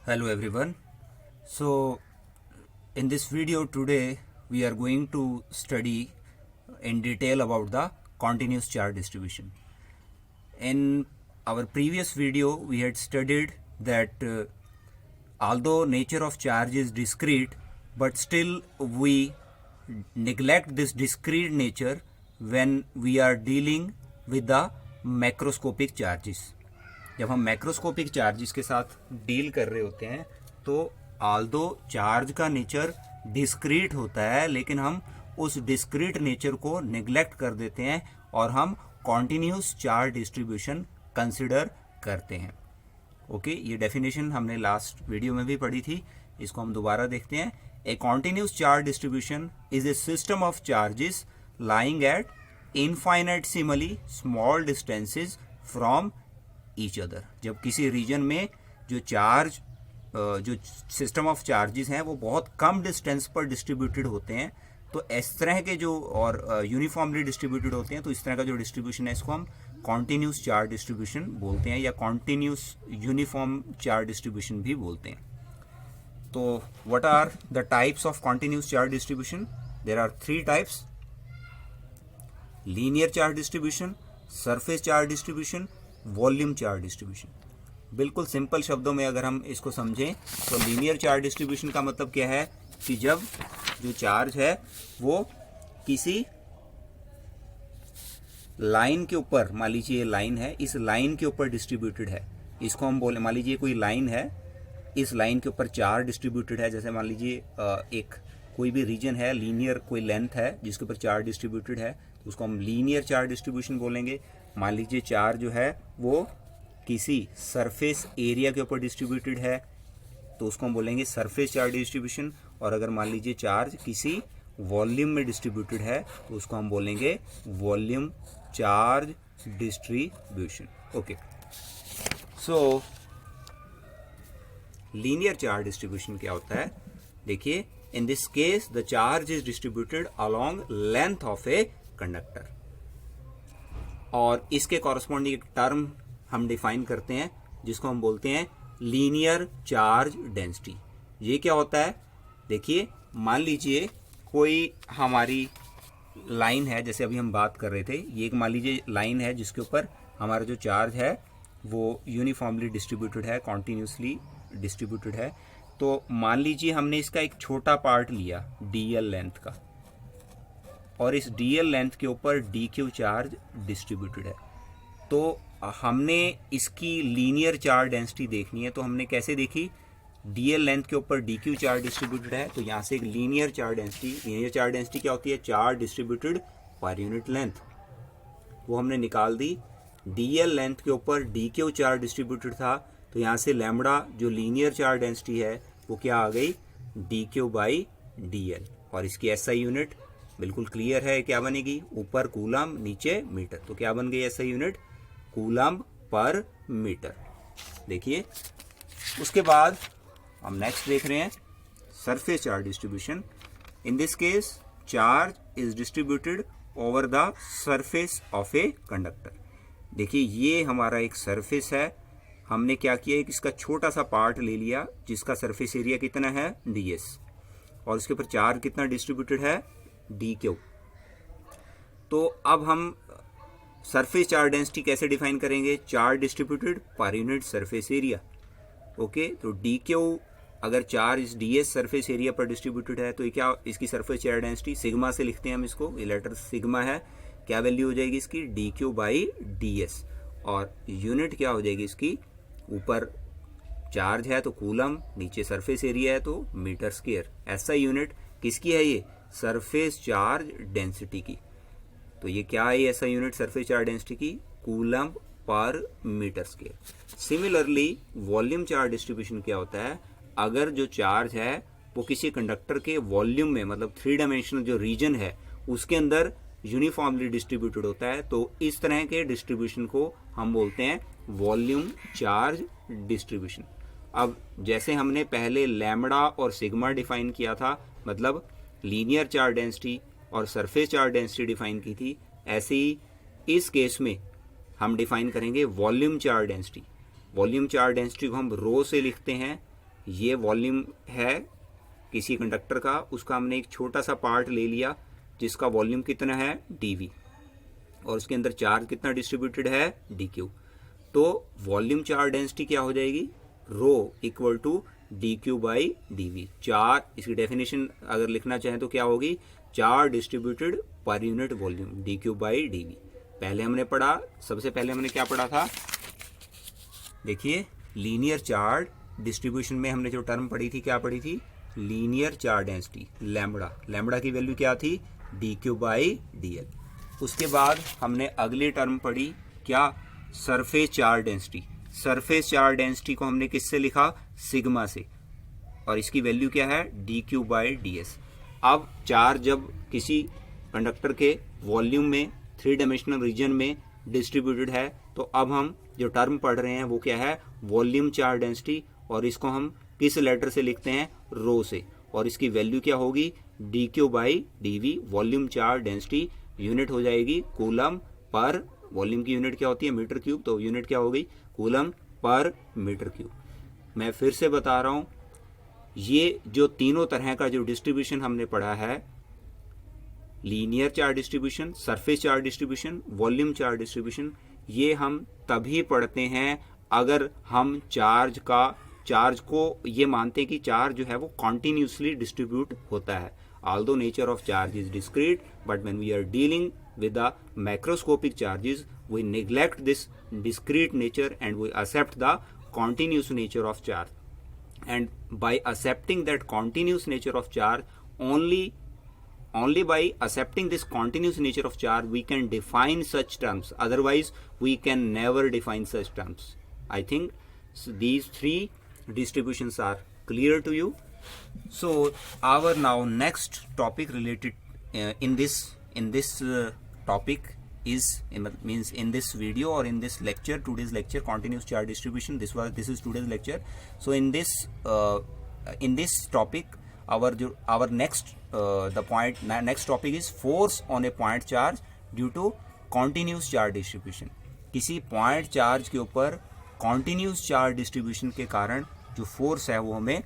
Hello everyone. So in this video today we are going to study in detail about the continuous charge distribution. In our previous video we had studied that although nature of charge is discrete, but still we neglect this discrete nature when we are dealing with the macroscopic charges. जब हम macroscopic charges के साथ deal कर रहे होते हैं तो Aldous charge का नेचर डिस्क्रीट होता है, लेकिन हम उस डिस्क्रीट नेचर को नेग्लेक्ट कर देते हैं और हम कॉन्टिन्यूस चार्ज डिस्ट्रीब्यूशन कंसिडर करते हैं. ओके, ये डेफिनेशन हमने लास्ट वीडियो में भी पढ़ी थी, इसको हम दोबारा देखते हैं. A continuous charge distribution is a system of charges lying at infinitesimally small distances from each other. जब किसी रीजन में जो चार्ज जो सिस्टम ऑफ चार्जेस हैं वो बहुत कम डिस्टेंस पर डिस्ट्रीब्यूटेड होते हैं, तो इस तरह के जो और यूनिफॉर्मली डिस्ट्रीब्यूटेड होते हैं, तो इस तरह का जो डिस्ट्रीब्यूशन है इसको हम कॉन्टिन्यूस चार्ज डिस्ट्रीब्यूशन बोलते हैं या कॉन्टिन्यूस यूनिफॉर्म चार्ज डिस्ट्रीब्यूशन भी बोलते हैं. तो what are the types of continuous charge distribution? There are 3 types: linear charge distribution, surface charge distribution, volume charge distribution. बिल्कुल सिंपल शब्दों में अगर हम इसको समझें तो लीनियर चार्ज डिस्ट्रीब्यूशन का मतलब क्या है कि जब जो चार्ज है वो किसी लाइन के ऊपर, मान लीजिए ये लाइन है, इस लाइन के ऊपर डिस्ट्रीब्यूटेड है, इसको हम बोले, मान लीजिए कोई लाइन है, इस लाइन के ऊपर चार्ज डिस्ट्रीब्यूटेड है. जैसे मान लीजिए एक कोई भी रीजन है, लीनियर कोई लेंथ है जिसके ऊपर चार्ज डिस्ट्रीब्यूटेड है, तो उसको हम लीनियर चार्ज डिस्ट्रीब्यूशन बोलेंगे. मान लीजिए चार्ज जो है वो किसी सरफेस एरिया के ऊपर डिस्ट्रीब्यूटेड है तो उसको हम बोलेंगे सरफेस चार्ज डिस्ट्रीब्यूशन. और अगर मान लीजिए चार्ज किसी वॉल्यूम में डिस्ट्रीब्यूटेड है तो उसको हम बोलेंगे वॉल्यूम चार्ज डिस्ट्रीब्यूशन. ओके, सो लीनियर चार्ज डिस्ट्रीब्यूशन क्या होता है? देखिए, इन this case the charge is distributed along length of a conductor, और इसके कॉरस्पॉन्डिंग एक टर्म हम डिफाइन करते हैं जिसको हम बोलते हैं लीनियर चार्ज डेंसिटी. ये क्या होता है? देखिए, मान लीजिए कोई हमारी लाइन है, जैसे अभी हम बात कर रहे थे, ये एक मान लीजिए लाइन है जिसके ऊपर हमारा जो चार्ज है वो यूनिफॉर्मली डिस्ट्रीब्यूटेड है, कॉन्टिन्यूसली डिस्ट्रीब्यूटेड है. तो मान लीजिए हमने इसका एक छोटा पार्ट लिया dl लेंथ का, और इस dl लेंथ के ऊपर dq चार्ज डिस्ट्रीब्यूटेड है. तो हमने इसकी लीनियर चार्ज डेंसिटी देखनी है, तो हमने कैसे देखी? dl लेंथ के ऊपर dq चार्ज डिस्ट्रीब्यूटेड है, तो यहाँ से एक लीनियर चार्ज डेंसिटी क्या होती है? Charge distributed per unit length, वो हमने निकाल दी. dl लेंथ के ऊपर dq चार्ज डिस्ट्रीब्यूटेड था, तो यहाँ से लैम्बडा जो लीनियर चार्ज डेंसिटी है वो क्या आ गई? dq by dl. और इसकी एसआई यूनिट बिल्कुल क्लियर है, क्या बनेगी? ऊपर कूलम, नीचे मीटर. तो क्या बन गई एसआई यूनिट? कूलम पर मीटर. देखिए, उसके बाद हम नेक्स्ट देख रहे हैं surface charge distribution. In this case charge is distributed over the surface of a conductor. देखिए, ये हमारा एक सरफेस है, हमने क्या किया, एक इसका छोटा सा पार्ट ले लिया जिसका सरफेस एरिया कितना है? ds, और उसके ऊपर चार्ज कितना डिस्ट्रीब्यूटेड है? dq. तो अब हम सरफेस चार्ज डेंसिटी कैसे डिफाइन करेंगे? Charge distributed per unit surface area. Okay, तो dq अगर चार्ज ds सरफेस एरिया पर डिस्ट्रीब्यूटेड है तो ये क्या, इसकी सरफेस चार्ज डेंसिटी सिग्मा से लिखते हैं हम इसको, ये लेटर सिग्मा है, क्या वैल्यू हो जाएगी इसकी? dq by ds. और यूनिट क्या हो जाएगी इसकी? ऊपर चार्ज है तो कूलम, नीचे सरफेस एरिया है तो मीटर स्क्वायर. ऐसा यूनिट किसकी है? ये सरफेस चार्ज डेंसिटी की. तो ये क्या है? ऐसा यूनिट सरफेस चार्ज डेंसिटी की, कूलम पर metre square. Similarly volume charge distribution क्या होता है? अगर जो चार्ज है वो किसी कंडक्टर के वॉल्यूम में, मतलब 3 डायमेंशनल जो रीजन है उसके अंदर यूनिफॉर्मली डिस्ट्रीब्यूटेड होता है, तो इस तरह के डिस्ट्रीब्यूशन को हम बोलते हैं वॉल्यूम चार्ज डिस्ट्रीब्यूशन. अब जैसे हमने पहले लैम्बडा और सिग्मा डिफाइन किया था, मतलब लीनियर चार्ज डेंसिटी और सरफेस चार्ज डेंसिटी डिफाइन की थी, ऐसे ही इस केस में हम डिफाइन करेंगे volume charge density. Volume charge density को हम रो से लिखते हैं, ये वॉल्यूम है किसी कंडक्टर का, उसका हमने एक छोटा सा पार्ट ले लिया जिसका वॉल्यूम कितना है dv, और उसके अंदर चार्ज कितना डिस्ट्रीब्यूटेड है dq। तो वॉल्यूम चार्ज डेंसिटी क्या हो जाएगी, rho equal to dq by dv। Charge, इसकी डेफिनेशन अगर लिखना चाहें तो क्या होगी, charge distributed per unit volume dq by dv। पहले हमने पढ़ा, सबसे पहले हमने क्या पढ़ा था, देखिए लीनियर चार्ज डिस्ट्रीब्यूशन में हमने जो टर्म पढ़ी थी, क्या पढ़ी थी, linear charge density lambda. Lambda की वैल्यू क्या थी, dq बाई dl। उसके बाद हमने अगली टर्म पढ़ी क्या, surface charge density. Surface charge density को हमने किससे लिखा, सिग्मा से, और इसकी वैल्यू क्या है, dq बाई ds। अब चार्ज जब किसी कंडक्टर के वॉल्यूम में 3 डायमेंशनल रीजन में डिस्ट्रीब्यूटेड है, तो अब हम जो टर्म पढ़ रहे हैं वो क्या है, वॉल्यूम चार्ज डेंसिटी, और इसको हम किस लेटर से लिखते हैं, रो से, और इसकी वैल्यू क्या होगी, dq by dv। Volume charge density unit हो जाएगी कूलम पर, वॉल्यूम की यूनिट क्या होती है, मीटर क्यूब, तो यूनिट क्या हो गई, कूलम पर मीटर क्यूब। मैं फिर से बता रहा हूं, ये जो तीनों तरह का जो डिस्ट्रीब्यूशन हमने पढ़ा है, linear charge distribution, surface charge distribution, volume charge distribution, ये हम तभी पढ़ते हैं अगर हम चार्ज को ये मानते हैं कि चार्ज जो है वो कॉन्टिन्यूसली डिस्ट्रीब्यूट होता है। Although nature of charge is discrete, but when we are dealing with the macroscopic charges, we neglect this discrete nature and we accept the continuous nature of charge. And by accepting that continuous nature of charge, only by accepting this continuous nature of charge, we can define such terms. Otherwise, we can never define such terms. I think these three distributions are clear to you. So, our now next topic related in this topic is in this video or in this lecture, today's lecture, continuous charge distribution, this is today's lecture. So in this topic, our next next topic is force on a point charge due to continuous charge distribution। किसी point charge के ऊपर continuous charge distribution के कारण जो force है वो हमें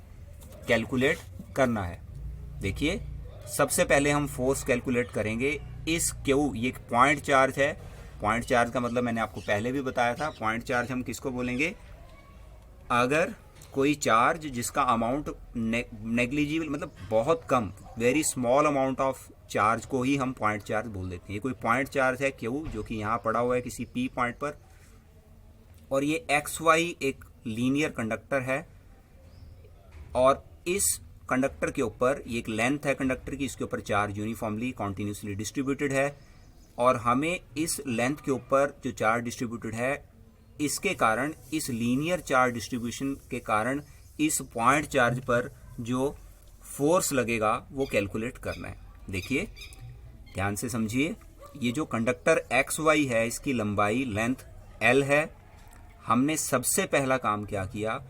calculate करना है। देखिए, सबसे पहले हम फोर्स कैलकुलेट करेंगे। इस क्यू, ये पॉइंट चार्ज है, पॉइंट चार्ज का मतलब मैंने आपको पहले भी बताया था, पॉइंट चार्ज हम किसको बोलेंगे, अगर कोई चार्ज जिसका अमाउंट नेग्लिजिबल, मतलब बहुत कम, very small amount of charge को ही हम पॉइंट चार्ज बोल देते हैं। ये कोई पॉइंट चार्ज है क्यू, जो कि यहाँ पड़ा हुआ है किसी पी पॉइंट पर, और ये एक्स वाई एक लीनियर कंडक्टर है, और इस कंडक्टर के ऊपर ये एक लेंथ है कंडक्टर की, इसके ऊपर चार्ज यूनिफॉर्मली कॉन्टिन्यूसली डिस्ट्रीब्यूटेड है, और हमें इस लेंथ के ऊपर जो चार्ज डिस्ट्रीब्यूटेड है, इसके कारण, इस लीनियर चार्ज डिस्ट्रीब्यूशन के कारण इस पॉइंट चार्ज पर जो फोर्स लगेगा वो कैलकुलेट करना है। देखिए, ध्यान से समझिए, ये जो कंडक्टर एक्स वाई है, इसकी लंबाई लेंथ एल है। हमने सबसे पहला काम क्या किया,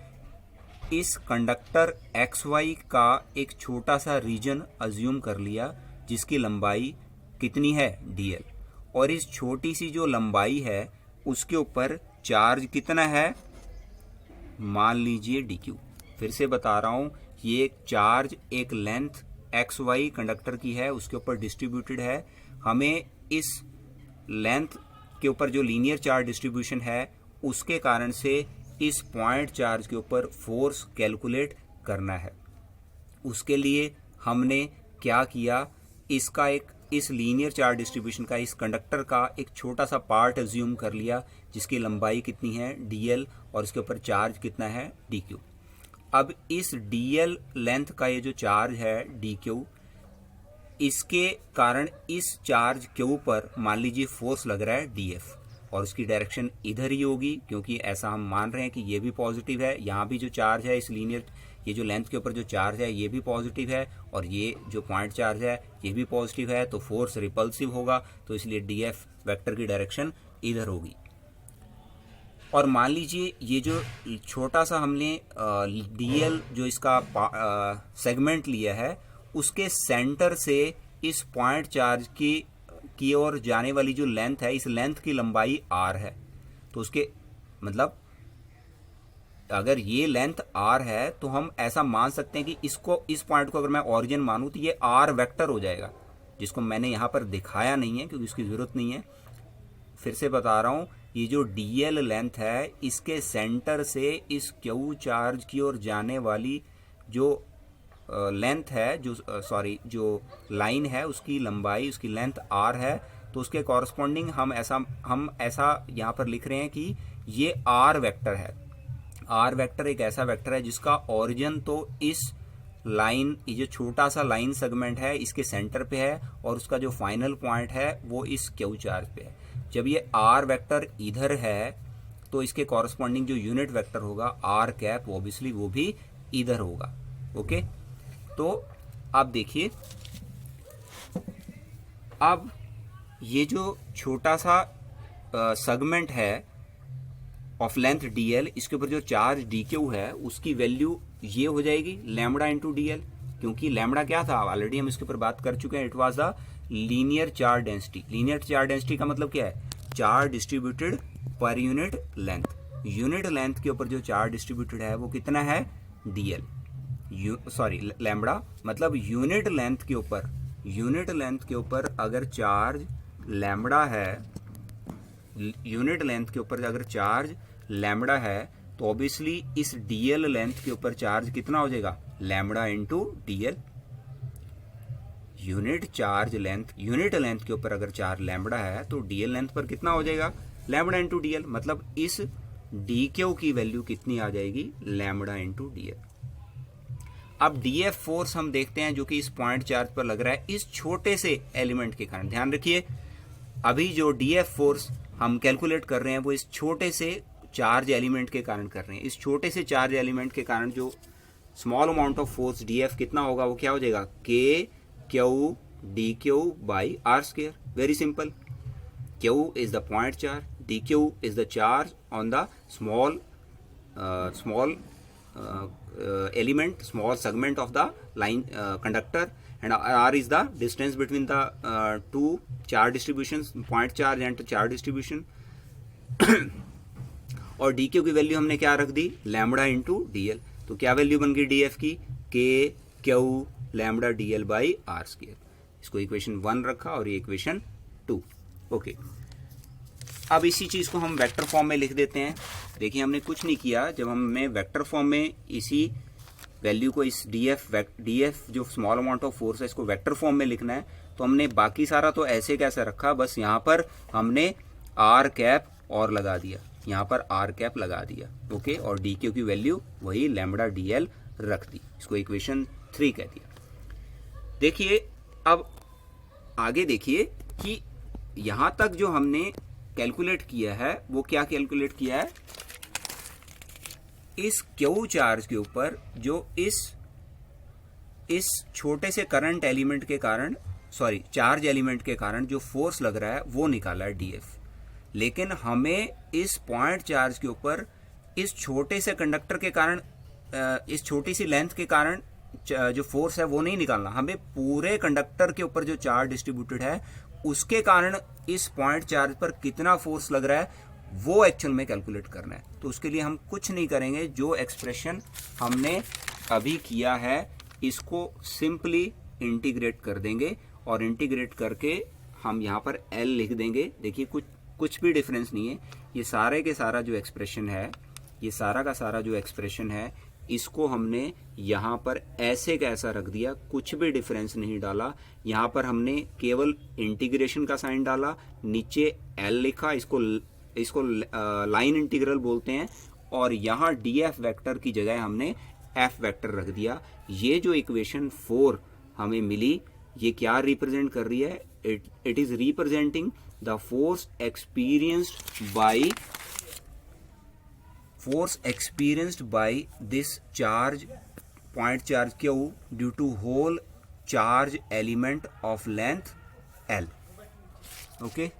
इस कंडक्टर एक्स वाई का एक छोटा सा रीजन अज्यूम कर लिया जिसकी लंबाई कितनी है, dl, और इस छोटी सी जो लंबाई है उसके ऊपर चार्ज कितना है, मान लीजिए dq। फिर से बता रहा हूं, ये एक चार्ज, एक लेंथ एक्स वाई कंडक्टर की है, उसके ऊपर डिस्ट्रीब्यूटेड है। हमें इस लेंथ के ऊपर जो लीनियर चार्ज डिस्ट्रीब्यूशन है उसके कारण से इस पॉइंट चार्ज के ऊपर फोर्स कैलकुलेट करना है। उसके लिए हमने क्या किया, इस लीनियर चार्ज डिस्ट्रीब्यूशन का, इस कंडक्टर का एक छोटा सा पार्ट अज्यूम कर लिया जिसकी लंबाई कितनी है, dl, और इसके ऊपर चार्ज कितना है, dq। अब इस dl लेंथ का ये जो चार्ज है dq, इसके कारण इस चार्ज q पर मान लीजिए फोर्स लग रहा है df, और उसकी डायरेक्शन इधर ही होगी, क्योंकि ऐसा हम मान रहे हैं कि ये भी पॉजिटिव है, यहाँ भी जो चार्ज है इस लीनियर, ये जो लेंथ के ऊपर जो चार्ज है ये भी पॉजिटिव है, और ये जो पॉइंट चार्ज है ये भी पॉजिटिव है, तो फोर्स रिपल्सिव होगा, तो इसलिए df वेक्टर की डायरेक्शन इधर होगी। और मान लीजिए ये जो छोटा सा हमने dl जो इसका सेगमेंट लिया है, उसके सेंटर से इस पॉइंट चार्ज की ओर जाने वाली जो लेंथ है, इस लेंथ की लंबाई r है, तो उसके मतलब अगर ये लेंथ r है तो हम ऐसा मान सकते हैं कि इसको, इस पॉइंट को अगर मैं ओरिजिन मानूं तो ये r वेक्टर हो जाएगा, जिसको मैंने यहाँ पर दिखाया नहीं है क्योंकि उसकी ज़रूरत नहीं है। फिर से बता रहा हूँ, ये जो dl लेंथ है, इसके सेंटर से इस q चार्ज की ओर जाने वाली जो लेंथ है, जो जो लाइन है, उसकी लंबाई, उसकी लेंथ r है, तो उसके कॉरस्पॉन्डिंग हम ऐसा यहाँ पर लिख रहे हैं कि ये r वेक्टर है। r वेक्टर एक ऐसा वेक्टर है जिसका ओरिजिन तो इस लाइन, ये जो छोटा सा लाइन सेगमेंट है, इसके सेंटर पे है, और उसका जो फाइनल पॉइंट है वो इस q चार्ज पे है। जब ये r वेक्टर इधर है तो इसके कॉरस्पॉन्डिंग जो यूनिट वेक्टर होगा r कैप, ऑब्वियसली वो भी इधर होगा। ओके, तो आप देखिए, अब ये जो छोटा सा सेगमेंट है ऑफ लेंथ dl, इसके ऊपर जो चार्ज dq है उसकी वैल्यू ये हो जाएगी लैम्बडा इंटू dl, क्योंकि लैम्बडा क्या था, ऑलरेडी हम इसके ऊपर बात कर चुके हैं, it was the linear charge density. Linear charge density का मतलब क्या है, charge distributed per unit length. Unit length के ऊपर जो चार्ज डिस्ट्रीब्यूटेड है वो कितना है, dl, लैम्बडा, मतलब यूनिट लेंथ के ऊपर अगर चार्ज लैम्बडा है, यूनिट लेंथ के ऊपर अगर चार्ज लैम्बडा है तो ऑब्वियसली इस dl लेंथ के ऊपर चार्ज कितना हो जाएगा, lambda into dl। Unit length के ऊपर अगर चार्ज लैम्बडा है तो dl लेंथ पर कितना हो जाएगा, लैम्बडा इंटू dl, मतलब इस dq की वैल्यू कितनी आ जाएगी, लैम्बडा इंटू dl। अब df फोर्स हम देखते हैं जो कि इस पॉइंट चार्ज पर लग रहा है इस छोटे से एलिमेंट के कारण। ध्यान रखिए, अभी जो df फोर्स हम कैलकुलेट कर रहे हैं वो इस छोटे से चार्ज एलिमेंट के कारण कर रहे हैं। इस छोटे से चार्ज एलिमेंट के कारण जो small amount of force df कितना होगा, वो क्या हो जाएगा, k q dq by r square. Very simple, q is the point charge, dq is the charge on the small element, small segment of the line conductor, and r is the distance between the two charge distributions, point charge and charge distribution। और dq की value हमने क्या रख दी, lambda into dl। तो क्या value बन गई df की, k q lambda dl by r square. इसको इक्वेशन 1 रखा और ये इक्वेशन 2। ओके, अब इसी चीज को हम वेक्टर फॉर्म में लिख देते हैं। देखिए, हमने कुछ नहीं किया, जब हमें वेक्टर फॉर्म में इसी वैल्यू को, इस df जो स्मॉल अमाउंट ऑफ फोर्स है, इसको वेक्टर फॉर्म में लिखना है, तो हमने बाकी सारा तो ऐसे कैसे रखा, बस यहाँ पर हमने r कैप और लगा दिया, यहाँ पर r कैप लगा दिया। ओके, और dq की वैल्यू वही लैम्बडा dl रख दी, इसको इक्वेशन 3 कह दिया। देखिए, अब आगे देखिए कि यहाँ तक जो हमने कैलकुलेट किया है वो क्या कैलकुलेट किया है, इस Q चार्ज के ऊपर जो इस छोटे से करंट एलिमेंट के कारण, चार्ज एलिमेंट के कारण जो फोर्स लग रहा है वो निकाला है df। लेकिन हमें इस पॉइंट चार्ज के ऊपर इस छोटे से कंडक्टर के कारण, इस छोटी सी लेंथ के कारण जो फोर्स है वो नहीं निकालना, हमें पूरे कंडक्टर के ऊपर जो चार्ज डिस्ट्रीब्यूटेड है उसके कारण इस पॉइंट चार्ज पर कितना फोर्स लग रहा है वो एक्चुअल में कैलकुलेट करना है। तो उसके लिए हम कुछ नहीं करेंगे, जो एक्सप्रेशन हमने अभी किया है इसको सिंपली इंटीग्रेट कर देंगे, और इंटीग्रेट करके हम यहाँ पर L लिख देंगे। देखिए, कुछ भी डिफरेंस नहीं है, ये सारे के सारा जो एक्सप्रेशन है, ये सारा का सारा जो एक्सप्रेशन है, इसको हमने यहाँ पर ऐसे कैसा रख दिया, कुछ भी डिफरेंस नहीं डाला। यहाँ पर हमने केवल इंटीग्रेशन का साइन डाला, नीचे L लिखा, इसको लाइन इंटीग्रल बोलते हैं, और यहाँ df वेक्टर की जगह हमने f वेक्टर रख दिया। ये जो इक्वेशन 4 हमें मिली, ये क्या रिप्रेजेंट कर रही है, it is representing the force experienced by this charge, point charge Q due to whole charge element of length L। okay,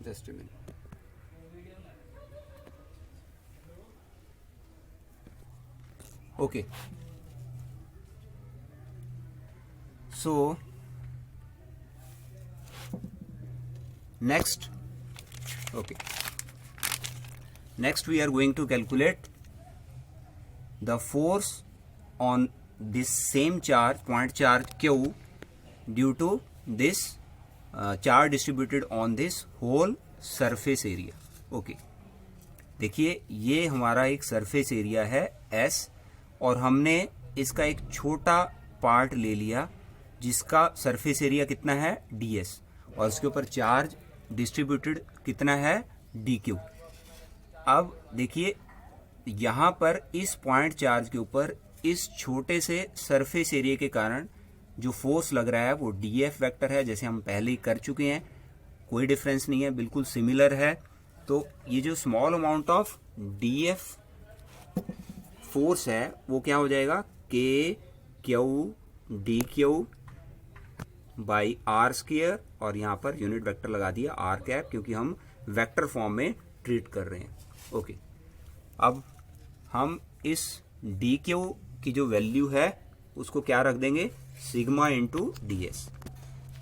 just a minute। okay, so next, okay, next we are going to calculate the force on this same charge, point charge Q, due to this charge distributed on this whole surface area. Okay, देखिए ये हमारा एक surface area है S, और हमने इसका एक छोटा पार्ट ले लिया जिसका सरफेस एरिया कितना है ds, और उसके ऊपर चार्ज डिस्ट्रीब्यूटेड कितना है dq. अब देखिए यहाँ पर इस पॉइंट चार्ज के ऊपर इस छोटे से सरफेस एरिया के कारण जो फोर्स लग रहा है वो dF वेक्टर है, जैसे हम पहले ही कर चुके हैं, कोई डिफरेंस नहीं है, बिल्कुल सिमिलर है. तो ये जो small amount of dF force है वो क्या हो जाएगा, k q dq by r square, और यहाँ पर यूनिट वेक्टर लगा दिया आर कैप, क्योंकि हम वेक्टर फॉर्म में ट्रीट कर रहे हैं. ओके, अब हम इस dq की जो वैल्यू है उसको क्या रख देंगे, सिग्मा इंटू ds.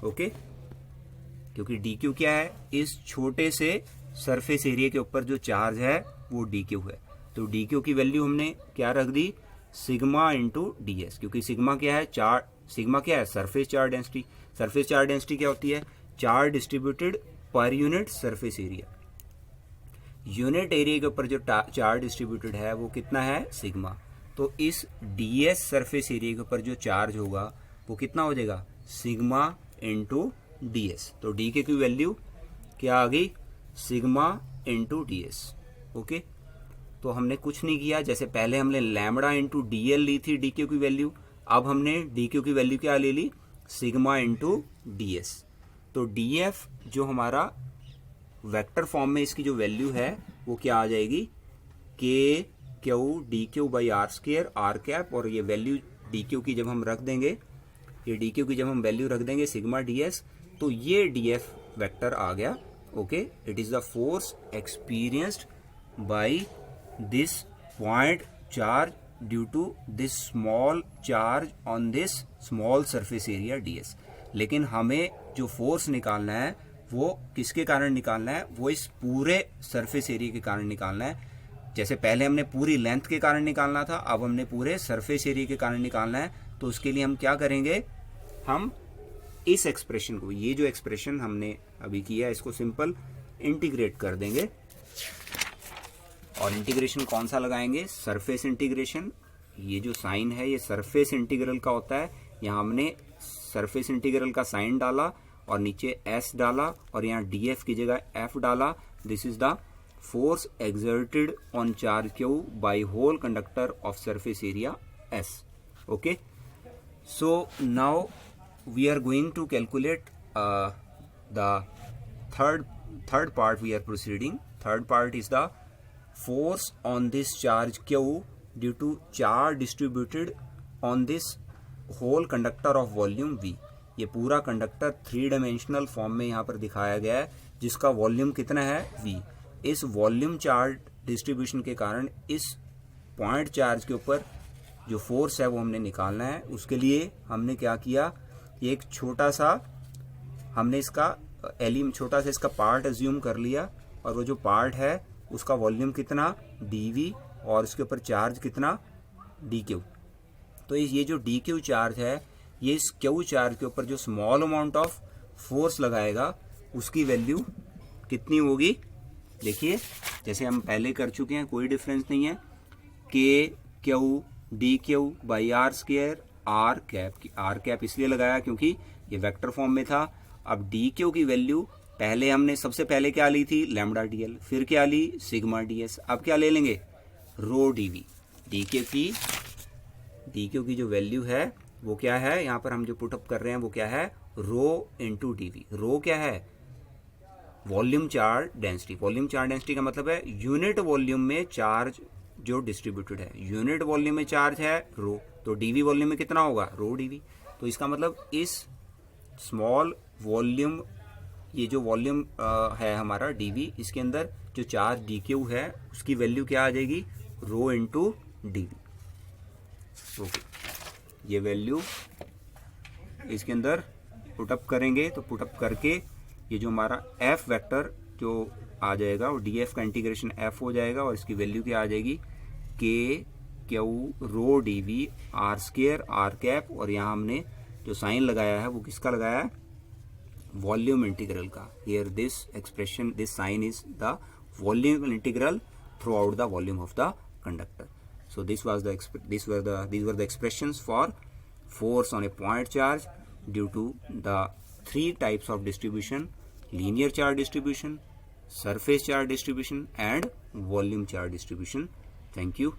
ओके, क्योंकि dq क्या है, इस छोटे से सरफेस एरिया के ऊपर जो चार्ज है वो dq है, तो dq की वैल्यू हमने क्या रख दी, सिग्मा इंटू ds, क्योंकि सिग्मा क्या है, सिग्मा क्या है, surface charge density. Surface charge density क्या होती है, charge distributed per unit surface area. Unit area के ऊपर जो चार्ज डिस्ट्रीब्यूटेड है वो कितना है, सिग्मा. तो इस ds सरफेस एरिया के ऊपर जो चार्ज होगा वो कितना हो जाएगा, सिग्मा इंटू ds. तो dk की वैल्यू क्या आ गई, सिग्मा इंटू ds. ओके, तो हमने कुछ नहीं किया, जैसे पहले हमने लैम्बडा इंटू dl ली थी dq की वैल्यू, अब हमने dq की वैल्यू क्या ले ली, सिग्मा इंटू ds. तो df जो हमारा वेक्टर फॉर्म में इसकी जो वैल्यू है वो क्या आ जाएगी, k q dq by r square r cap, और ये वैल्यू dq की जब हम रख देंगे, ये dq की जब हम वैल्यू रख देंगे सिग्मा ds, तो ये df वेक्टर आ गया. Okay, it is the force experienced by this point charge due to this small charge on this small surface area ds. लेकिन हमें जो फोर्स निकालना है वो किसके कारण निकालना है, वो इस पूरे सरफेस एरिया के कारण निकालना है. जैसे पहले हमने पूरी लेंथ के कारण निकालना था, अब हमने पूरे सरफेस एरिया के कारण निकालना है. तो उसके लिए हम क्या करेंगे, हम इस एक्सप्रेशन को, ये जो एक्सप्रेशन हमने अभी किया इसको सिंपल इंटीग्रेट कर देंगे. और इंटीग्रेशन कौन सा लगाएंगे, सरफेस इंटीग्रेशन. ये जो साइन है ये सरफेस इंटीग्रल का होता है. यहाँ हमने सरफेस इंटीग्रल का साइन डाला और नीचे s डाला, और यहाँ df की जगह f डाला. This is the force exerted on charge q by whole conductor of surface area s. Okay, so now we are going to calculate the third part. We are proceeding. Third part is the force on this charge q due to charge distributed on this whole conductor of volume v. ये पूरा conductor 3 dimensional form में यहाँ पर दिखाया गया है, जिसका volume कितना है v. इस वॉल्यूम चार्ज डिस्ट्रीब्यूशन के कारण इस पॉइंट चार्ज के ऊपर जो फोर्स है वो हमने निकालना है. उसके लिए हमने क्या किया, एक छोटा सा हमने इसका छोटा सा इसका पार्ट अज्यूम कर लिया, और वो जो पार्ट है उसका वॉल्यूम कितना dv, और उसके ऊपर चार्ज कितना dq. तो ये जो dq चार्ज है ये इस q चार्ज के ऊपर जो स्मॉल अमाउंट ऑफ फोर्स लगाएगा उसकी वैल्यू कितनी होगी. देखिए जैसे हम पहले कर चुके हैं, कोई डिफरेंस नहीं है, k q dq by r square r cap इसलिए लगाया क्योंकि ये वेक्टर फॉर्म में था. अब dq की वैल्यू पहले हमने सबसे पहले क्या ली थी, लैम्बडा dl, फिर क्या ली, सिग्मा ds. अब क्या ले लेंगे, रो dv. dq की जो वैल्यू है वो क्या है, यहाँ पर हम जो पुटअप कर रहे हैं वो क्या है, रो इंटू dv. रो क्या है, volume charge density. Volume charge density का मतलब है यूनिट वॉल्यूम में चार्ज जो डिस्ट्रीब्यूटेड है. यूनिट वॉल्यूम में चार्ज है रो, तो dv वॉल्यूम में कितना होगा, रो dv. तो इसका मतलब इस स्मॉल वॉल्यूम, ये जो वॉल्यूम है हमारा dv, इसके अंदर जो चार्ज dq है उसकी वैल्यू क्या आ जाएगी, रो इंटू dv. ओके, ये वैल्यू इसके अंदर पुटअप करेंगे, तो पुटअप करके ये जो हमारा एफ वेक्टर जो आ जाएगा वो डी एफ का इंटीग्रेशन एफ हो जाएगा और इसकी वैल्यू क्या आ जाएगी k q rho d v r square r cap, और यहाँ हमने जो साइन लगाया है वो किसका लगाया है, वॉल्यूम इंटीग्रल का. Here this expression, this sign is the volume integral throughout the volume of the conductor. So these were the expressions for force on a point charge due to the three types of distribution: linear charge distribution, surface charge distribution, and volume charge distribution. Thank you.